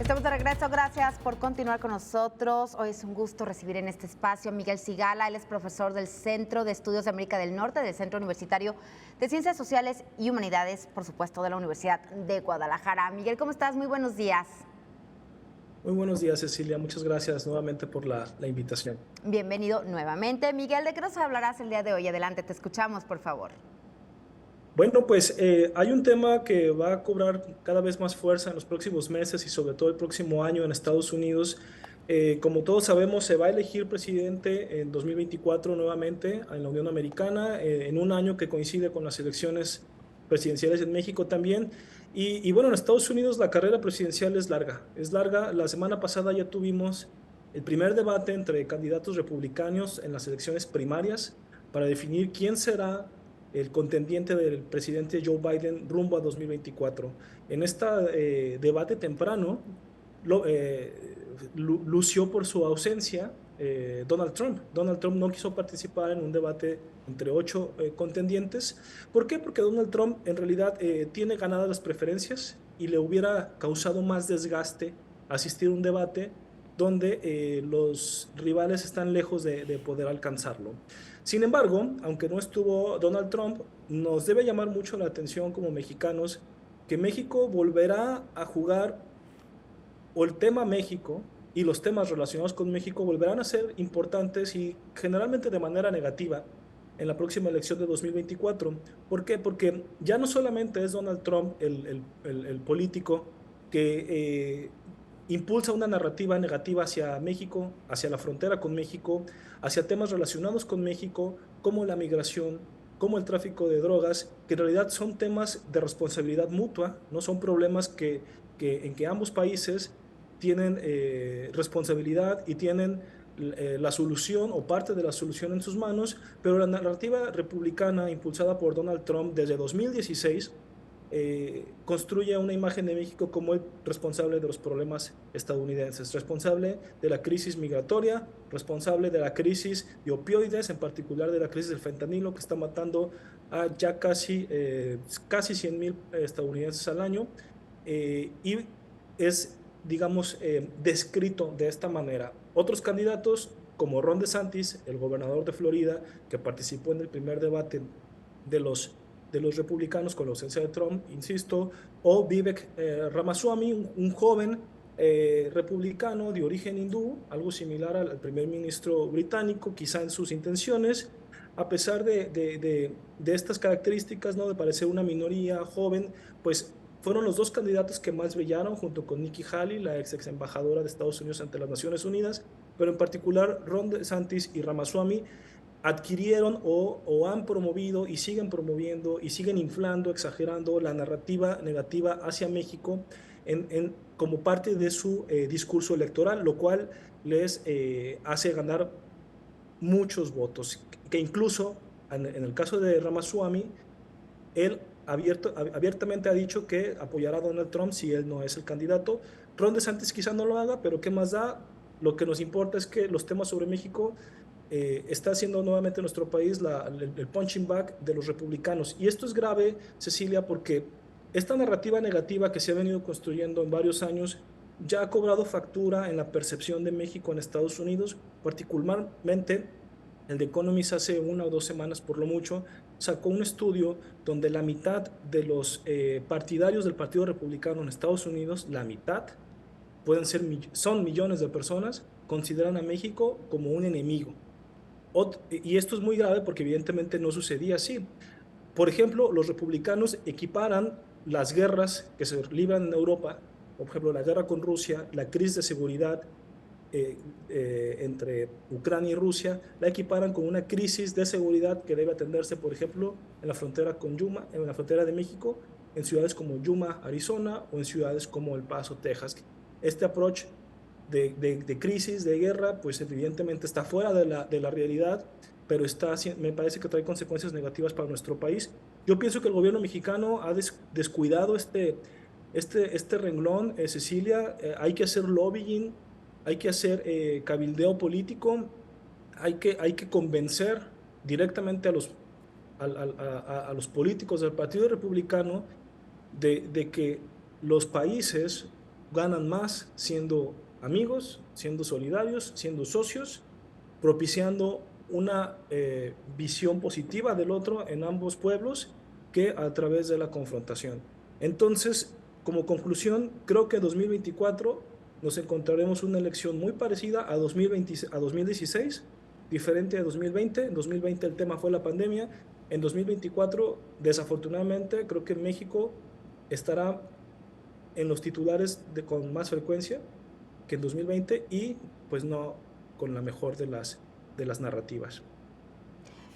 Estamos de regreso, gracias por continuar con nosotros. Hoy es un gusto recibir en este espacio a Miguel Cigala. Él es profesor del Centro de Estudios de América del Norte, del Centro Universitario de Ciencias Sociales y Humanidades, por supuesto, de la Universidad de Guadalajara. Miguel, ¿cómo estás? Muy buenos días. Muy buenos días, Cecilia. Muchas gracias nuevamente por la invitación. Bienvenido nuevamente. Miguel, ¿de qué nos hablarás el día de hoy? Adelante, te escuchamos, por favor. Bueno, pues hay un tema que va a cobrar cada vez más fuerza en los próximos meses y sobre todo el próximo año en Estados Unidos. Como todos sabemos, se va a elegir presidente en 2024 nuevamente en la Unión Americana, en un año que coincide con las elecciones presidenciales en México también. Y bueno, en Estados Unidos la carrera presidencial es larga, es larga. La semana pasada ya tuvimos el primer debate entre candidatos republicanos en las elecciones primarias para definir quién será el contendiente del presidente Joe Biden rumbo a 2024. En este debate temprano, lució por su ausencia Donald Trump. Donald Trump no quiso participar en un debate entre ocho contendientes. ¿Por qué? Porque Donald Trump en realidad tiene ganadas las preferencias y le hubiera causado más desgaste asistir a un debate donde los rivales están lejos de poder alcanzarlo. Sin embargo, aunque no estuvo Donald Trump, nos debe llamar mucho la atención como mexicanos que México volverá a jugar, o el tema México y los temas relacionados con México volverán a ser importantes y generalmente de manera negativa en la próxima elección de 2024. ¿Por qué? Porque ya no solamente es Donald Trump el político que impulsa una narrativa negativa hacia México, hacia la frontera con México, hacia temas relacionados con México, como la migración, como el tráfico de drogas, que en realidad son temas de responsabilidad mutua, no son problemas en que ambos países tienen responsabilidad y tienen la solución o parte de la solución en sus manos, pero la narrativa republicana impulsada por Donald Trump desde 2016 construye una imagen de México como el responsable de los problemas estadounidenses, responsable de la crisis migratoria, responsable de la crisis de opioides, en particular de la crisis del fentanilo que está matando a ya casi 100,000 estadounidenses al año. Y es, digamos, descrito de esta manera. Otros candidatos, como Ron DeSantis, el gobernador de Florida, que participó en el primer debate de los republicanos con la ausencia de Trump, insisto, o Vivek Ramaswamy, un joven republicano de origen hindú, algo similar al primer ministro británico, quizá en sus intenciones, a pesar de estas características, ¿no? De parecer una minoría joven, pues fueron los dos candidatos que más brillaron, junto con Nikki Haley, la ex embajadora de Estados Unidos ante las Naciones Unidas, pero en particular Ron DeSantis y Ramaswamy adquirieron o han promovido y siguen promoviendo y siguen inflando, exagerando la narrativa negativa hacia México como parte de su discurso electoral, lo cual les hace ganar muchos votos, que incluso en el caso de Ramaswamy, él abiertamente ha dicho que apoyará a Donald Trump si él no es el candidato. Ron DeSantis quizá no lo haga, pero ¿qué más da? Lo que nos importa es que los temas sobre México está haciendo nuevamente nuestro país el punching bag de los republicanos. Y esto es grave, Cecilia, porque esta narrativa negativa que se ha venido construyendo en varios años ya ha cobrado factura en la percepción de México en Estados Unidos, particularmente el The Economist hace 1 o 2 semanas por lo mucho sacó un estudio donde la mitad de los partidarios del Partido Republicano en Estados Unidos, la mitad, son millones de personas, consideran a México como un enemigo. Y esto es muy grave porque evidentemente no sucedía así. Por ejemplo, los republicanos equiparan las guerras que se libran en Europa, por ejemplo, la guerra con Rusia, la crisis de seguridad entre Ucrania y Rusia, la equiparan con una crisis de seguridad que debe atenderse, por ejemplo, en la frontera con Yuma, en la frontera de México, en ciudades como Yuma, Arizona, o en ciudades como El Paso, Texas. Este approach de crisis, de guerra, pues evidentemente está fuera de la realidad, pero me parece que trae consecuencias negativas para nuestro país. Yo pienso que el gobierno mexicano ha descuidado este renglón, Cecilia. Hay que hacer lobbying, hay que hacer cabildeo político, hay que convencer directamente a los políticos del Partido Republicano de que los países ganan más siendo amigos, siendo solidarios, siendo socios, propiciando una visión positiva del otro en ambos pueblos que a través de la confrontación. Entonces, como conclusión, creo que en 2024 nos encontraremos una elección muy parecida a 2020, a 2016, diferente a 2020. En 2020 el tema fue la pandemia. En 2024, desafortunadamente, creo que México estará en los titulares con más frecuencia que en 2020 y pues no con la mejor de las narrativas.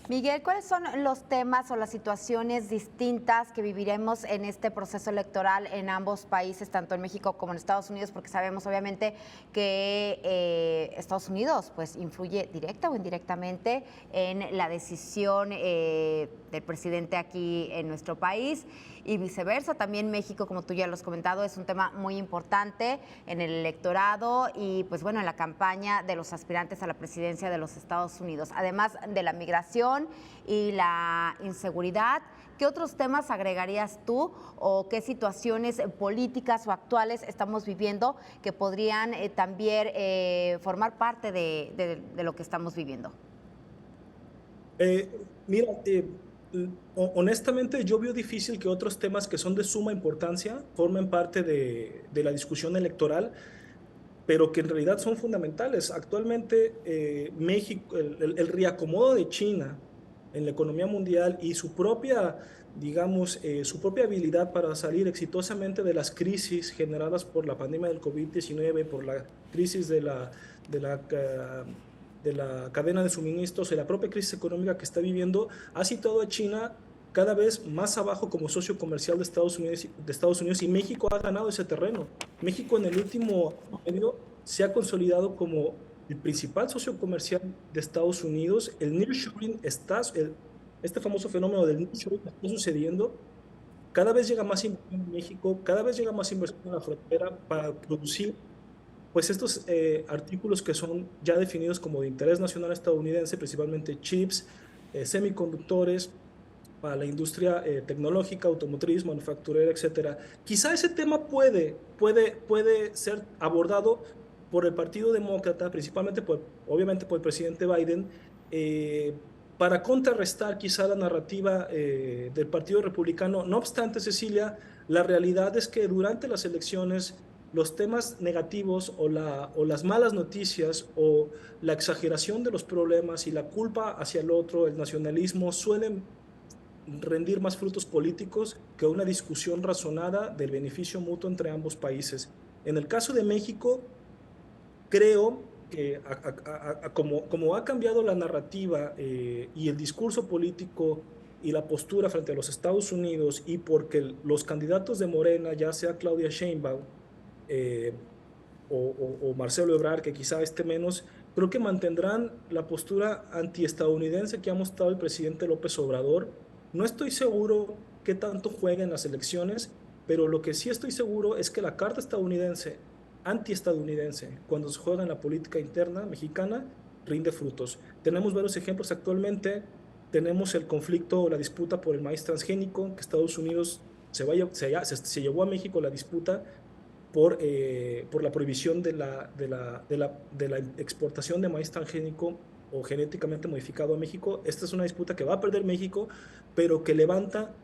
Miguel, ¿cuáles son los temas o las situaciones distintas que viviremos en este proceso electoral en ambos países, tanto en México como en Estados Unidos? Porque sabemos obviamente que Estados Unidos pues influye directa o indirectamente en la decisión del presidente aquí en nuestro país y viceversa. También México, como tú ya lo has comentado, es un tema muy importante en el electorado y pues bueno, en la campaña de los aspirantes a la presidencia de los Estados Unidos. Además de la migración y la inseguridad, ¿qué otros temas agregarías tú o qué situaciones políticas o actuales estamos viviendo que podrían también formar parte de lo que estamos viviendo? Mira, honestamente yo veo difícil que otros temas que son de suma importancia formen parte de la discusión electoral, pero que en realidad son fundamentales. Actualmente México, el reacomodo de China en la economía mundial y su propia, digamos, su propia habilidad para salir exitosamente de las crisis generadas por la pandemia del COVID-19, por la crisis de la, de la cadena de suministros y la propia crisis económica que está viviendo, ha situado a China cada vez más abajo como socio comercial de Estados Unidos y México ha ganado ese terreno. México en el último año se ha consolidado como el principal socio comercial de Estados Unidos. El nearshoring este famoso fenómeno del nearshoring está sucediendo. Cada vez llega más inversión en México, cada vez llega más inversión en la frontera para producir pues estos artículos que son ya definidos como de interés nacional estadounidense, principalmente chips, semiconductores, para la industria tecnológica, automotriz, manufacturera, etcétera. Quizá ese tema puede ser abordado por el Partido Demócrata, principalmente obviamente por el presidente Biden, para contrarrestar quizá la narrativa del Partido Republicano. No obstante, Cecilia, la realidad es que durante las elecciones los temas negativos o las malas noticias o la exageración de los problemas y la culpa hacia el otro, el nacionalismo, suelen rendir más frutos políticos que una discusión razonada del beneficio mutuo entre ambos países. En el caso de México, creo que como ha cambiado la narrativa y el discurso político y la postura frente a los Estados Unidos y porque los candidatos de Morena, ya sea Claudia Sheinbaum eh, o Marcelo Ebrard, que quizá esté menos, creo que mantendrán la postura antiestadounidense que ha mostrado el presidente López Obrador. No estoy seguro qué tanto juega en las elecciones, pero lo que sí estoy seguro es que la carta estadounidense, antiestadounidense, cuando se juega en la política interna mexicana, rinde frutos. Tenemos varios ejemplos actualmente. Tenemos el conflicto o la disputa por el maíz transgénico, que Estados Unidos se llevó a México la disputa por la prohibición de la exportación de maíz transgénico o genéticamente modificado a México. Esta es una disputa que va a perder México, pero que levanta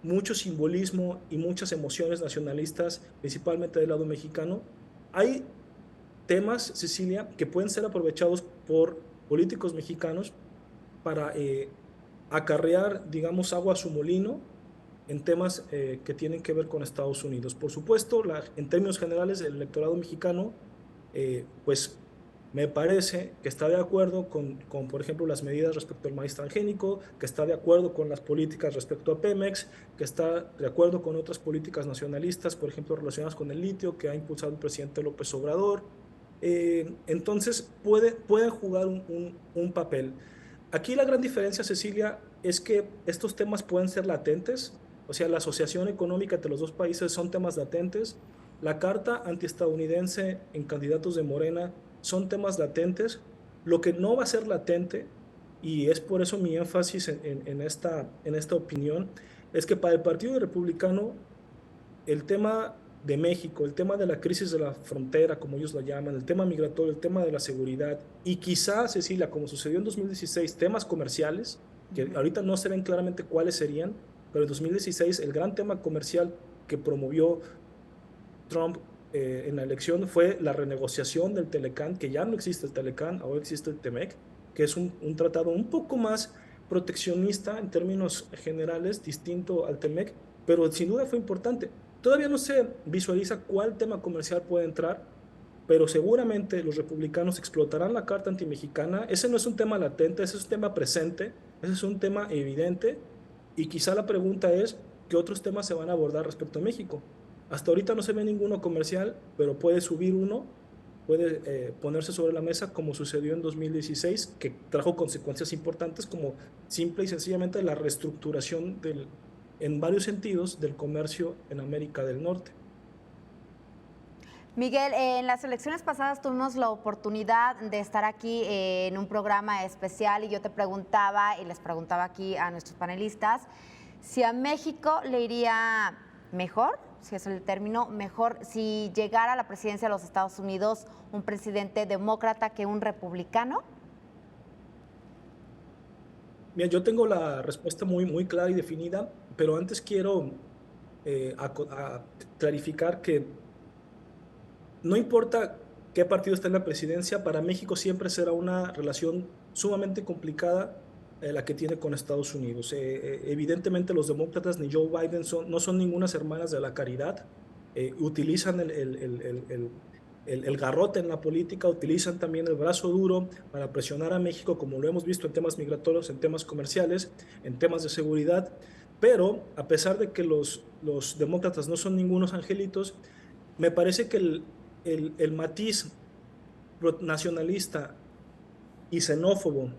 mucho simbolismo y muchas emociones nacionalistas, principalmente del lado mexicano. Hay temas, Cecilia, que pueden ser aprovechados por políticos mexicanos para acarrear, digamos, agua a su molino en temas que tienen que ver con Estados Unidos. Por supuesto, en términos generales, el electorado mexicano, pues me parece que está de acuerdo por ejemplo, las medidas respecto al maíz transgénico, que está de acuerdo con las políticas respecto a Pemex, que está de acuerdo con otras políticas nacionalistas, por ejemplo, relacionadas con el litio, que ha impulsado el presidente López Obrador. Entonces, pueden jugar un papel. Aquí la gran diferencia, Cecilia, es que estos temas pueden ser latentes, o sea, la asociación económica entre los dos países son temas latentes. La carta antiestadounidense en candidatos de Morena son temas latentes. Lo que no va a ser latente, y es por eso mi énfasis en esta opinión, es que para el Partido Republicano el tema de México, el tema de la crisis de la frontera, como ellos la llaman, el tema migratorio, el tema de la seguridad, y quizás, Cecilia, como sucedió en 2016, temas comerciales, que ahorita no se ven claramente cuáles serían, pero en 2016 el gran tema comercial que promovió Trump en la elección fue la renegociación del Telecán, que ya no existe el Telecán, ahora existe el TEMEC, que es un tratado un poco más proteccionista en términos generales, distinto al TEMEC, pero sin duda fue importante. Todavía no se visualiza cuál tema comercial puede entrar, pero seguramente los republicanos explotarán la carta antimexicana. Ese no es un tema latente, ese es un tema presente, ese es un tema evidente, y quizá la pregunta es, ¿qué otros temas se van a abordar respecto a México? Hasta ahorita no se ve ninguno comercial, pero puede subir uno, puede ponerse sobre la mesa como sucedió en 2016, que trajo consecuencias importantes como simple y sencillamente la reestructuración en varios sentidos del comercio en América del Norte. Miguel, en las elecciones pasadas tuvimos la oportunidad de estar aquí en un programa especial y yo te preguntaba y les preguntaba aquí a nuestros panelistas si a México le iría mejor, si es el término, mejor si llegara a la presidencia de los Estados Unidos un presidente demócrata que un republicano. Mira, yo tengo la respuesta muy clara y definida, pero antes quiero clarificar que no importa qué partido esté en la presidencia, para México siempre será una relación sumamente complicada la que tiene con Estados Unidos. Evidentemente los demócratas ni Joe Biden no son ningunas hermanas de la caridad, utilizan el garrote en la política, utilizan también el brazo duro para presionar a México, como lo hemos visto en temas migratorios, en temas comerciales, en temas de seguridad, pero a pesar de que los demócratas no son ningunos angelitos, me parece que el matiz nacionalista y xenófobo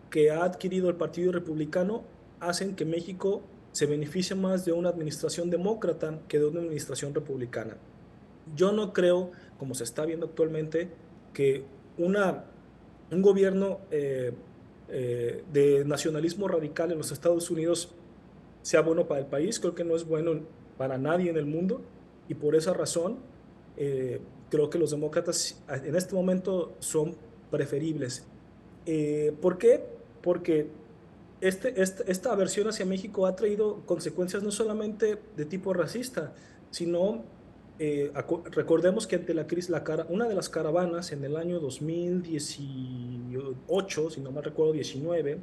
que ha adquirido el Partido Republicano hacen que México se beneficie más de una administración demócrata que de una administración republicana. Yo no creo, como se está viendo actualmente, que un gobierno de nacionalismo radical en los Estados Unidos sea bueno para el país. Creo que no es bueno para nadie en el mundo, y por esa razón creo que los demócratas en este momento son preferibles. ¿Por qué? Porque esta aversión hacia México ha traído consecuencias no solamente de tipo racista, sino recordemos que ante la crisis, una de las caravanas en el año 2018, si no me recuerdo, 19,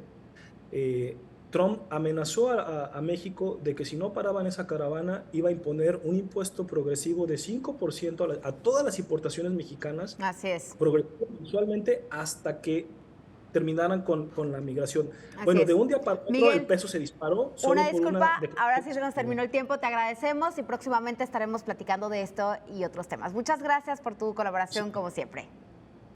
Trump amenazó a México de que si no paraban esa caravana iba a imponer un impuesto progresivo de 5% a todas las importaciones mexicanas. Así es. Progresivo mensualmente hasta que terminaran con la migración. Así bueno, es. de un día para otro Miguel, el peso se disparó. Una disculpa, ahora sí se nos terminó el tiempo, te agradecemos y próximamente estaremos platicando de esto y otros temas. Muchas gracias por tu colaboración, como siempre.